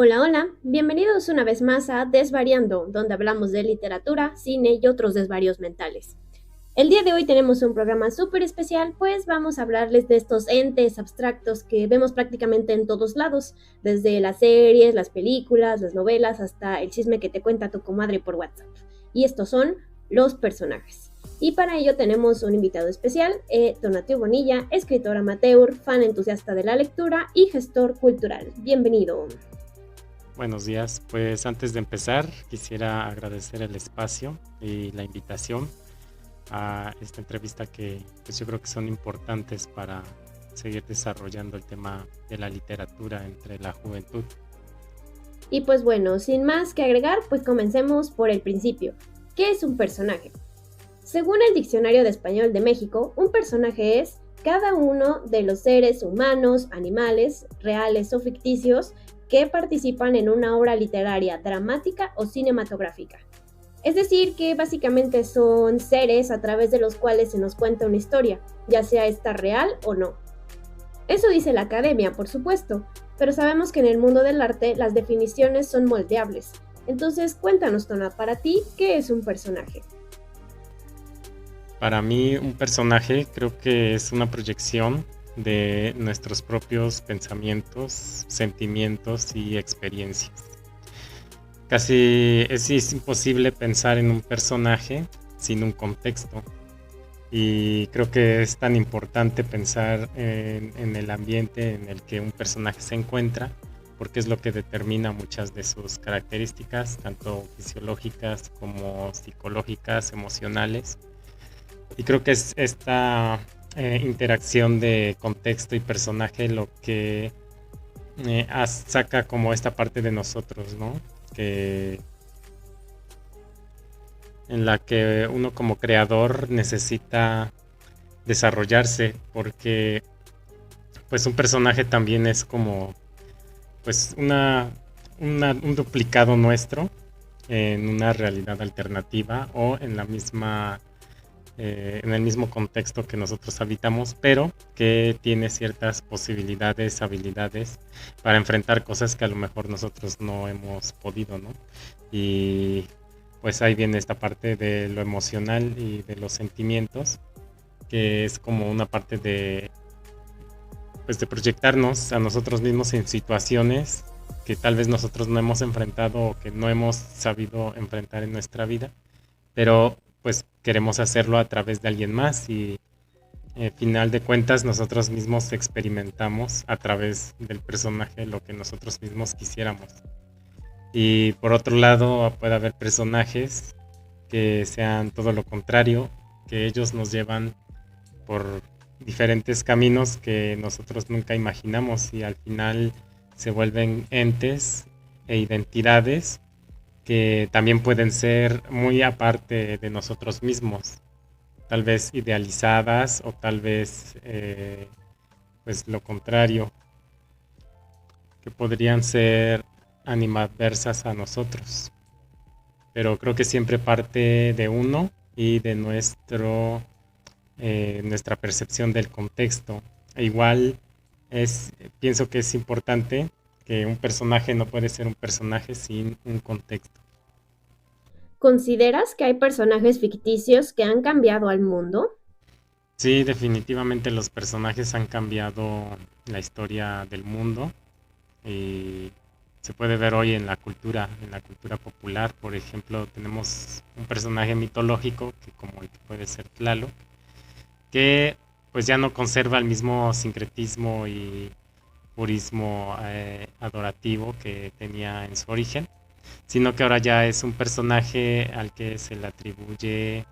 Hola, hola, bienvenidos una vez más a Desvariando, donde hablamos de literatura, cine y otros desvarios mentales. El día de hoy tenemos un programa súper especial, pues vamos a hablarles de estos entes abstractos que vemos prácticamente en todos lados, desde las series, las películas, las novelas, hasta el chisme que te cuenta tu comadre por WhatsApp. Y estos son los personajes. Y para ello tenemos un invitado especial, Donatio Bonilla, escritor amateur, fan entusiasta de la lectura y gestor cultural. Bienvenido. Buenos días. Pues antes de empezar, quisiera agradecer el espacio y la invitación a esta entrevista que pues yo creo que son importantes para seguir desarrollando el tema de la literatura entre la juventud. Y pues bueno, sin más que agregar, pues comencemos por el principio. ¿Qué es un personaje? Según el Diccionario de Español de México, un personaje es cada uno de los seres humanos, animales, reales o ficticios que participan en una obra literaria, dramática o cinematográfica. Es decir, que básicamente son seres a través de los cuales se nos cuenta una historia, ya sea esta real o no. Eso dice la academia, por supuesto, pero sabemos que en el mundo del arte las definiciones son moldeables. Entonces, cuéntanos, Tona, para ti, ¿qué es un personaje? Para mí, un personaje creo que es una proyección de nuestros propios pensamientos, sentimientos y experiencias. Casi es imposible pensar en un personaje sin un contexto. Y creo que es tan importante pensar en el ambiente en el que un personaje se encuentra, porque es lo que determina muchas de sus características, tanto fisiológicas como psicológicas, emocionales. Y creo que es esta interacción de contexto y personaje lo que saca como esta parte de nosotros, ¿no? Que en la que uno como creador necesita desarrollarse, porque pues un personaje también es como pues un duplicado nuestro en una realidad alternativa o en la misma en el mismo contexto que nosotros habitamos, pero que tiene ciertas posibilidades, habilidades para enfrentar cosas que a lo mejor nosotros no hemos podido, ¿no? Y pues ahí viene esta parte de lo emocional y de los sentimientos, que es como una parte de pues de proyectarnos a nosotros mismos en situaciones que tal vez nosotros no hemos enfrentado o que no hemos sabido enfrentar en nuestra vida, pero pues queremos hacerlo a través de alguien más y final de cuentas nosotros mismos experimentamos a través del personaje lo que nosotros mismos quisiéramos. Y por otro lado puede haber personajes que sean todo lo contrario, que ellos nos llevan por diferentes caminos que nosotros nunca imaginamos y al final se vuelven entes e identidades que también pueden ser muy aparte de nosotros mismos, tal vez idealizadas o tal vez pues lo contrario, que podrían ser animadversas a nosotros, pero creo que siempre parte de uno y de nuestra percepción del contexto. E igual pienso que es importante que un personaje no puede ser un personaje sin un contexto. ¿Consideras que hay personajes ficticios que han cambiado al mundo? Sí, definitivamente los personajes han cambiado la historia del mundo y se puede ver hoy en la cultura popular. Por ejemplo, tenemos un personaje mitológico que como el que puede ser Tlaloc, que pues ya no conserva el mismo sincretismo y purismo adorativo que tenía en su origen, sino que ahora ya es un personaje al que se le atribuye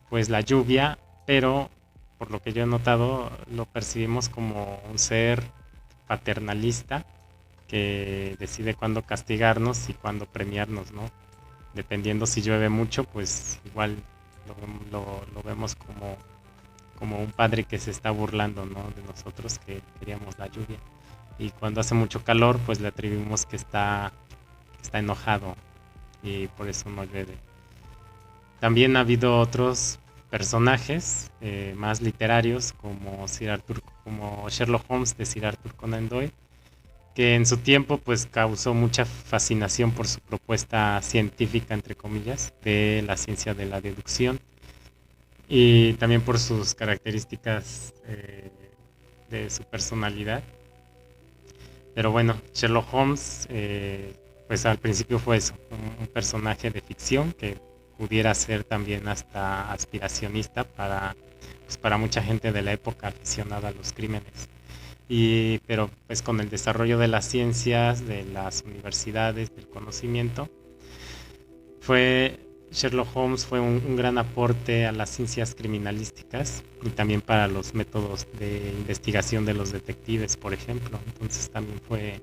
pues la lluvia, pero por lo que yo he notado lo percibimos como un ser paternalista que decide cuándo castigarnos y cuándo premiarnos, ¿no? Dependiendo si llueve mucho, pues igual lo vemos como un padre que se está burlando, ¿no? De nosotros que queríamos la lluvia. Y cuando hace mucho calor, pues le atribuimos que está enojado y por eso no llueve. También ha habido otros personajes más literarios como Sir Arthur, como Sherlock Holmes de Sir Arthur Conan Doyle, que en su tiempo pues causó mucha fascinación por su propuesta científica, entre comillas, de la ciencia de la deducción y también por sus características de su personalidad. Pero bueno, Sherlock Holmes, pues al principio fue eso, un personaje de ficción que pudiera ser también hasta aspiracionista pues para mucha gente de la época aficionada a los crímenes. Pero pues con el desarrollo de las ciencias, de las universidades, del conocimiento, fue Sherlock Holmes fue un gran aporte a las ciencias criminalísticas y también para los métodos de investigación de los detectives, por ejemplo. Entonces también fue,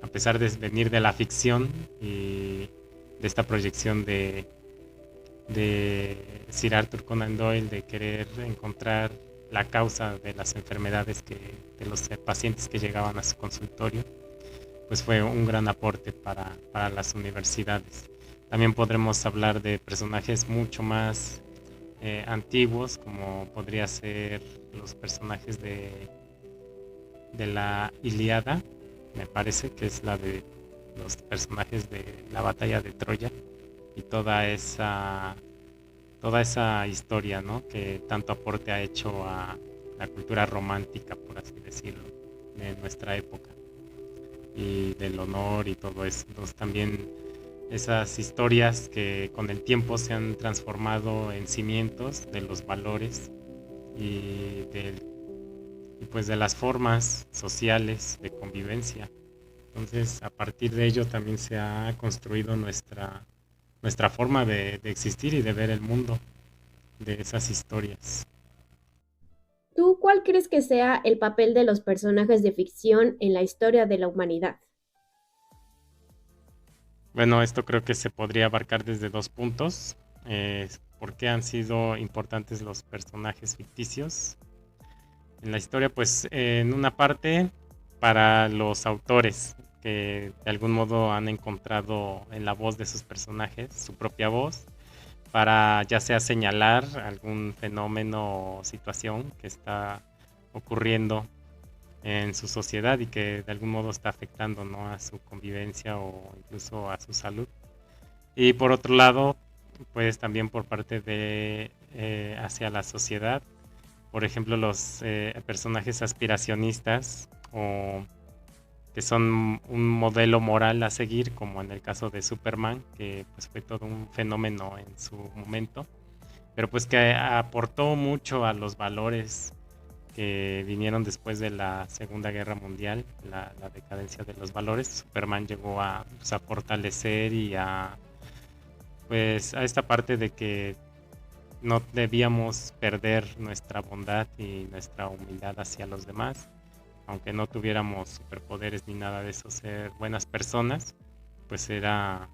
a pesar de venir de la ficción y de esta proyección de Sir Arthur Conan Doyle de querer encontrar la causa de las enfermedades de los pacientes que llegaban a su consultorio, pues fue un gran aporte para las universidades. También podremos hablar de personajes mucho más antiguos, como podría ser los personajes de la Ilíada, me parece que es la de los personajes de la batalla de Troya y toda esa historia, ¿no? Que tanto aporte ha hecho a la cultura romántica, por así decirlo, de nuestra época y del honor y todo eso. Entonces también esas historias que con el tiempo se han transformado en cimientos de los valores y, del, y pues de las formas sociales de convivencia. Entonces a partir de ello también se ha construido nuestra forma de existir y de ver el mundo de esas historias. ¿Tú cuál crees que sea el papel de los personajes de ficción en la historia de la humanidad? Bueno, esto creo que se podría abarcar desde dos puntos. ¿Por qué han sido importantes los personajes ficticios en la historia? Pues en una parte para los autores que de algún modo han encontrado en la voz de sus personajes su propia voz para ya sea señalar algún fenómeno o situación que está ocurriendo en su sociedad y que de algún modo está afectando, ¿no?, a su convivencia o incluso a su salud. Y por otro lado, pues también por parte de hacia la sociedad, por ejemplo, los personajes aspiracionistas o que son un modelo moral a seguir, como en el caso de Superman, que pues fue todo un fenómeno en su momento, pero pues que aportó mucho a los valores que vinieron después de la Segunda Guerra Mundial, la decadencia de los valores. Superman llegó a, pues, a fortalecer y pues, a esta parte de que no debíamos perder nuestra bondad y nuestra humildad hacia los demás, aunque no tuviéramos superpoderes ni nada de eso, ser buenas personas, pues era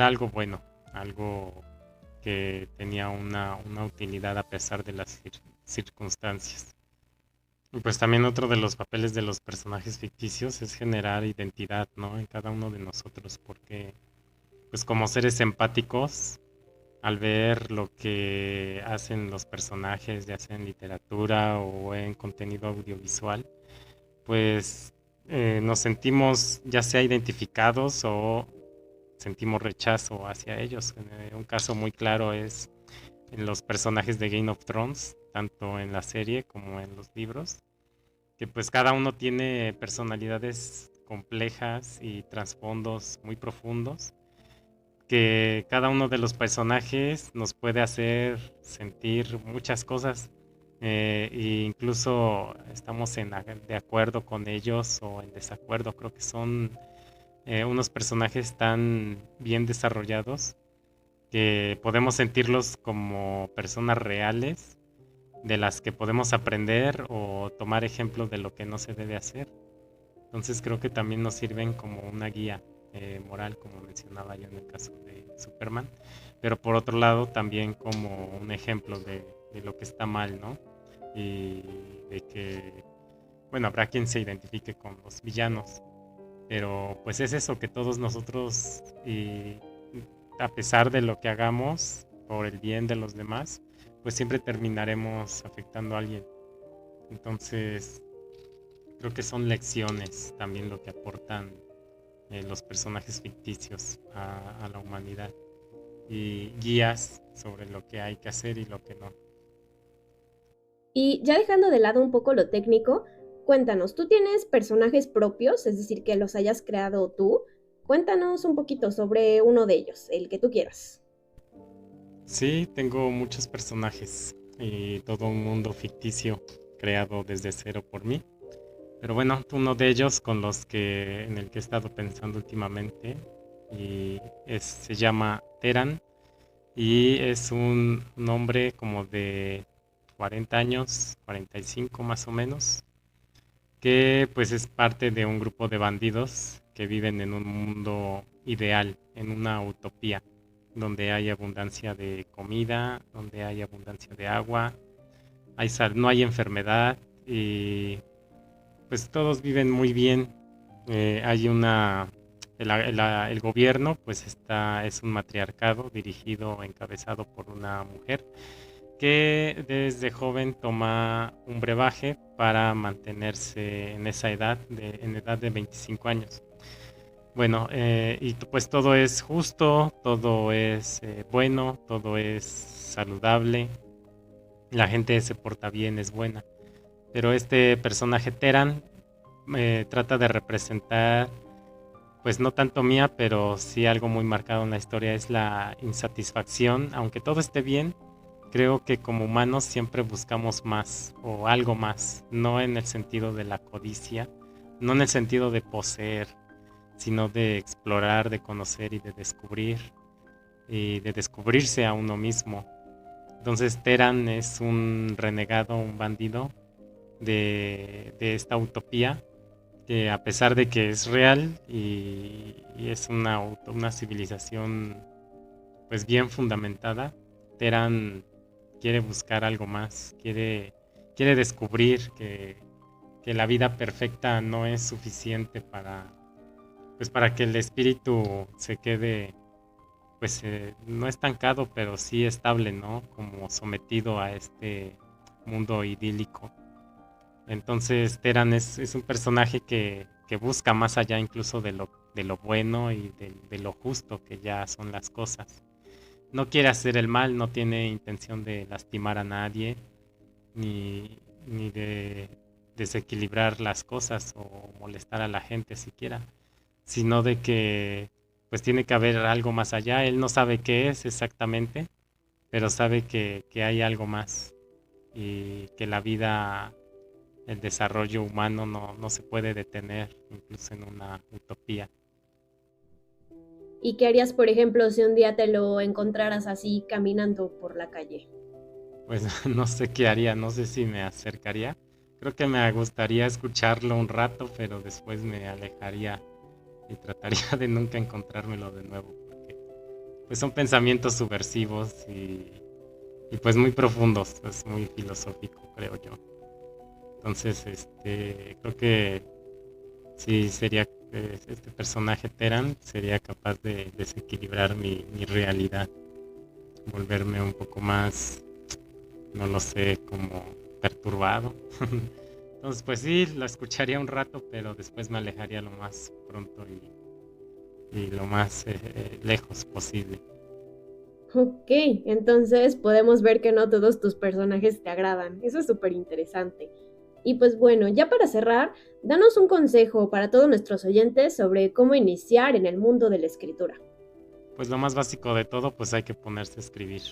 algo bueno, algo que tenía una utilidad a pesar de las circunstancias. Y pues también otro de los papeles de los personajes ficticios es generar identidad, ¿no?, en cada uno de nosotros, porque pues como seres empáticos, al ver lo que hacen los personajes, ya sea en literatura o en contenido audiovisual, pues nos sentimos ya sea identificados o sentimos rechazo hacia ellos. Un caso muy claro es en los personajes de Game of Thrones, tanto en la serie como en los libros, que pues cada uno tiene personalidades complejas y trasfondos muy profundos, que cada uno de los personajes nos puede hacer sentir muchas cosas e incluso estamos de acuerdo con ellos o en desacuerdo. Creo que son unos personajes tan bien desarrollados que podemos sentirlos como personas reales de las que podemos aprender o tomar ejemplo de lo que no se debe hacer. Entonces creo que también nos sirven como una guía moral, como mencionaba yo en el caso de Superman, pero por otro lado también como un ejemplo de lo que está mal, ¿no? Y de que, bueno, habrá quien se identifique con los villanos, pero pues es eso, que todos nosotros, y a pesar de lo que hagamos por el bien de los demás, pues siempre terminaremos afectando a alguien. Entonces, Creo que son lecciones también lo que aportan los personajes ficticios a la humanidad y guías sobre lo que hay que hacer y lo que no. Y ya dejando de lado un poco lo técnico, cuéntanos, ¿tú tienes personajes propios, es decir, que los hayas creado tú? Cuéntanos un poquito sobre uno de ellos, el que tú quieras. Sí, tengo muchos personajes y todo un mundo ficticio creado desde cero por mí. Pero bueno, uno de ellos en el que he estado pensando últimamente se llama Teran y es un hombre como de 40 años, 45 más o menos, que pues es parte de un grupo de bandidos que viven en un mundo ideal, en una utopía, donde hay abundancia de comida, donde hay abundancia de agua, no hay enfermedad y pues todos viven muy bien. Hay una el gobierno pues es un matriarcado dirigido, encabezado por una mujer que desde joven toma un brebaje para mantenerse en esa edad, en edad de 25 años. Bueno, y pues todo es justo, todo es bueno, todo es saludable, la gente se porta bien, es buena. Pero este personaje Teran trata de representar, pues no tanto mía, pero sí algo muy marcado en la historia, es la insatisfacción, aunque todo esté bien. Creo que como humanos siempre buscamos más o algo más, no en el sentido de la codicia, no en el sentido de poseer, sino de explorar, de conocer y de descubrirse a uno mismo. Entonces Teran es un renegado, un bandido de esta utopía que a pesar de que es real y es una civilización pues bien fundamentada, Teran quiere buscar algo más, quiere descubrir que la vida perfecta no es suficiente pues para que el espíritu se quede, pues no estancado, pero sí estable, ¿no? Como sometido a este mundo idílico. Entonces Teran es un personaje que busca más allá incluso de lo bueno y de lo justo que ya son las cosas. No quiere hacer el mal, no tiene intención de lastimar a nadie, ni de desequilibrar las cosas o molestar a la gente siquiera, sino de que pues tiene que haber algo más allá. Él no sabe qué es exactamente, pero sabe que hay algo más y que la vida, el desarrollo humano no se puede detener, incluso en una utopía. ¿Y qué harías, por ejemplo, si un día te lo encontraras así caminando por la calle? Pues no sé qué haría, no sé si me acercaría. Creo que me gustaría escucharlo un rato, pero después me alejaría y trataría de nunca encontrármelo de nuevo, porque pues son pensamientos subversivos y pues muy profundos, es muy filosófico, creo yo. Entonces, creo que sí sería este personaje Teran sería capaz de desequilibrar mi realidad, volverme un poco más, no lo sé, como perturbado. Entonces, pues sí, lo escucharía un rato, pero después me alejaría lo más pronto y lo más lejos posible. Ok, entonces podemos ver que no todos tus personajes te agradan. Eso es súper interesante. Y pues bueno, ya para cerrar, danos un consejo para todos nuestros oyentes sobre cómo iniciar en el mundo de la escritura. Pues lo más básico de todo, pues hay que ponerse a escribir,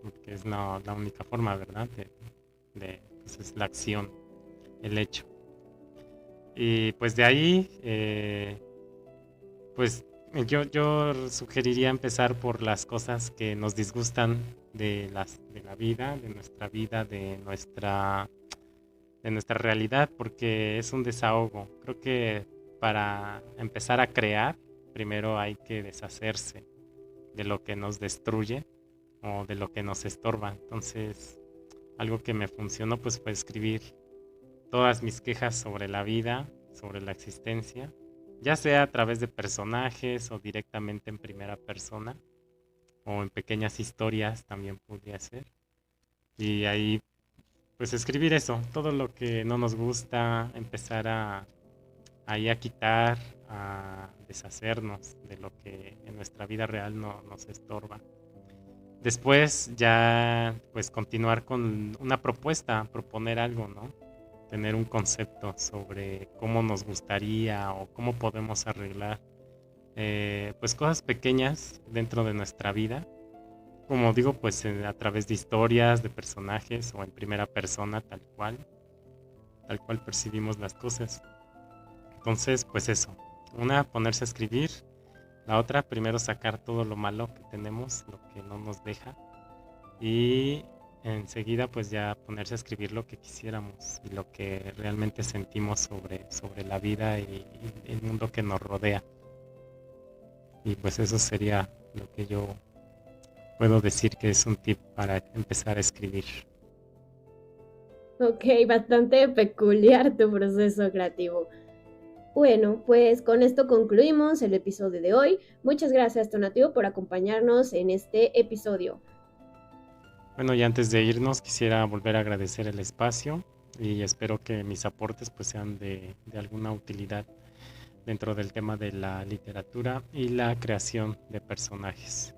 porque es la única forma, ¿verdad? Pues es la acción, el hecho. Y pues de ahí, pues yo sugeriría empezar por las cosas que nos disgustan de la vida, de nuestra realidad, porque es un desahogo. Creo que para empezar a crear, primero hay que deshacerse de lo que nos destruye o de lo que nos estorba. Entonces, algo que me funcionó pues fue escribir todas mis quejas sobre la vida, sobre la existencia, ya sea a través de personajes o directamente en primera persona o en pequeñas historias también podría ser. Y ahí pues escribir eso, todo lo que no nos gusta, empezar ahí a quitar, a deshacernos de lo que en nuestra vida real no nos estorba. Después ya pues continuar con una propuesta, proponer algo, ¿no? Tener un concepto sobre cómo nos gustaría o cómo podemos arreglar pues cosas pequeñas dentro de nuestra vida. Como digo, pues a través de historias, de personajes o en primera persona, tal cual percibimos las cosas. Entonces, pues eso, una, ponerse a escribir, la otra, primero sacar todo lo malo que tenemos, lo que no nos deja, y enseguida pues ya ponerse a escribir lo que quisiéramos y lo que realmente sentimos sobre la vida y el mundo que nos rodea. Y pues eso sería lo que yo puedo decir que es un tip para empezar a escribir. Ok, bastante peculiar tu proceso creativo. Bueno, pues con esto concluimos el episodio de hoy. Muchas gracias, Tonatiuh, por acompañarnos en este episodio. Bueno, y antes de irnos quisiera volver a agradecer el espacio y espero que mis aportes pues sean de alguna utilidad dentro del tema de la literatura y la creación de personajes.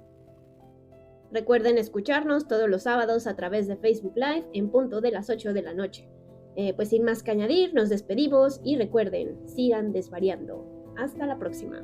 Recuerden escucharnos todos los sábados a través de Facebook Live en punto de las 8 de la noche. Pues sin más que añadir, nos despedimos y recuerden, sigan desvariando. Hasta la próxima.